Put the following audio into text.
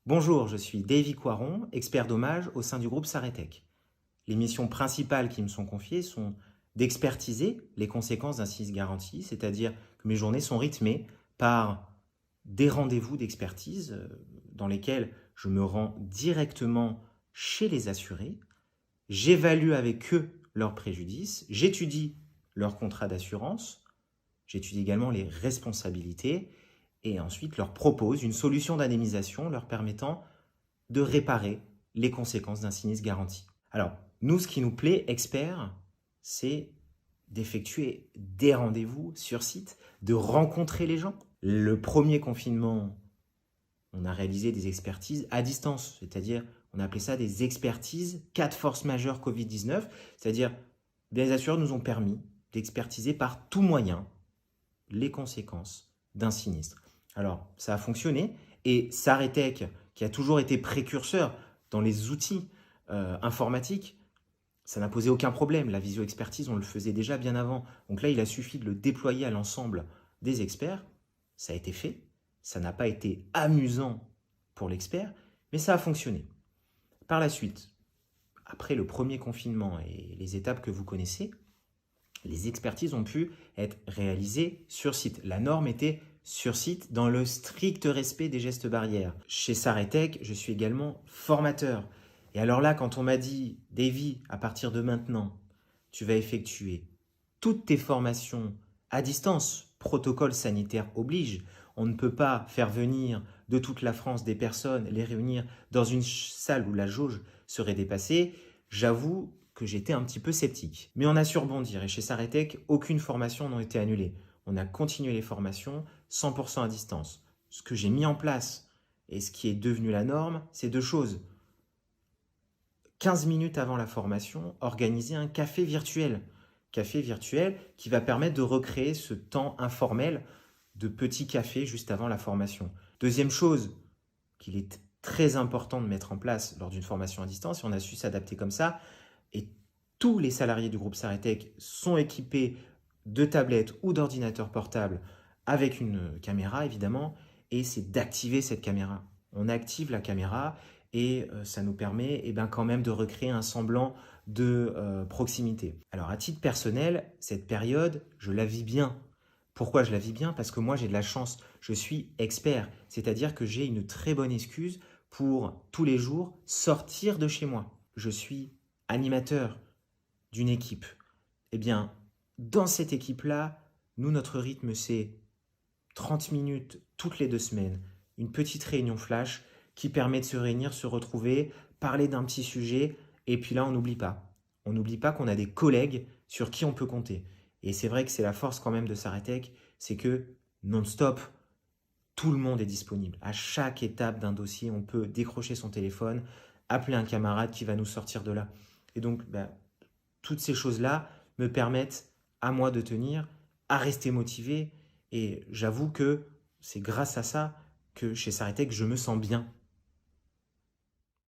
Bonjour, je suis Davy Coiron, expert dommage au sein du groupe Saretec. Les missions principales qui me sont confiées sont d'expertiser les conséquences d'un sinistre garanti, c'est-à-dire que mes journées sont rythmées par des rendez-vous d'expertise dans lesquels je me rends directement chez les assurés, j'évalue avec eux leurs préjudices, j'étudie leur contrat d'assurance, j'étudie également les responsabilités et ensuite leur propose une solution d'indemnisation leur permettant de réparer les conséquences d'un sinistre garanti. Alors, nous, ce qui nous plaît, experts, c'est d'effectuer des rendez-vous sur site, de rencontrer les gens. Le premier confinement, on a réalisé des expertises à distance, c'est-à-dire on a appelé ça des expertises cas de force majeure Covid-19, c'est-à-dire les assureurs nous ont permis d'expertiser par tout moyen les conséquences d'un sinistre. Alors, ça a fonctionné et Saretec, qui a toujours été précurseur dans les outils informatiques, ça n'a posé aucun problème. La visio-expertise, on le faisait déjà bien avant. Donc là, il a suffi de le déployer à l'ensemble des experts. Ça a été fait. Ça n'a pas été amusant pour l'expert, mais ça a fonctionné. Par la suite, après le premier confinement et les étapes que vous connaissez, les expertises ont pu être réalisées sur site. La norme était sur site dans le strict respect des gestes barrières. Chez Saretec, je suis également formateur. Et alors là, quand on m'a dit « Davy, à partir de maintenant, tu vas effectuer toutes tes formations à distance, protocole sanitaire oblige, on ne peut pas faire venir de toute la France des personnes, les réunir dans une salle où la jauge serait dépassée », j'avoue que j'étais un petit peu sceptique. Mais on a su rebondir et chez Saretec, aucune formation n'a été annulée. On a continué les formations 100% à distance. Ce que j'ai mis en place et ce qui est devenu la norme, c'est deux choses. 15 minutes avant la formation, organiser un café virtuel. Café virtuel qui va permettre de recréer ce temps informel de petit café juste avant la formation. Deuxième chose qu'il est très important de mettre en place lors d'une formation à distance, et on a su s'adapter comme ça, et tous les salariés du groupe Saretec sont équipés de tablettes ou d'ordinateurs portables avec une caméra évidemment, et c'est d'activer cette caméra. On active la caméra et ça nous permet quand même de recréer un semblant de proximité. Alors à titre personnel, cette période, je la vis bien. Pourquoi je la vis bien? Parce que moi j'ai de la chance, je suis expert, c'est-à-dire que j'ai une très bonne excuse pour tous les jours sortir de chez moi. Je suis animateur d'une équipe. Eh bien, dans cette équipe-là, nous, notre rythme, c'est 30 minutes toutes les 2 semaines, une petite réunion flash qui permet de se réunir, se retrouver, parler d'un petit sujet, et puis là, on n'oublie pas. On n'oublie pas qu'on a des collègues sur qui on peut compter. Et c'est vrai que c'est la force quand même de Saretec, c'est que non-stop, tout le monde est disponible. À chaque étape d'un dossier, on peut décrocher son téléphone, appeler un camarade qui va nous sortir de là. Et donc, toutes ces choses-là me permettent à moi de tenir, à rester motivé. Et j'avoue que c'est grâce à ça que chez Saretec, je me sens bien.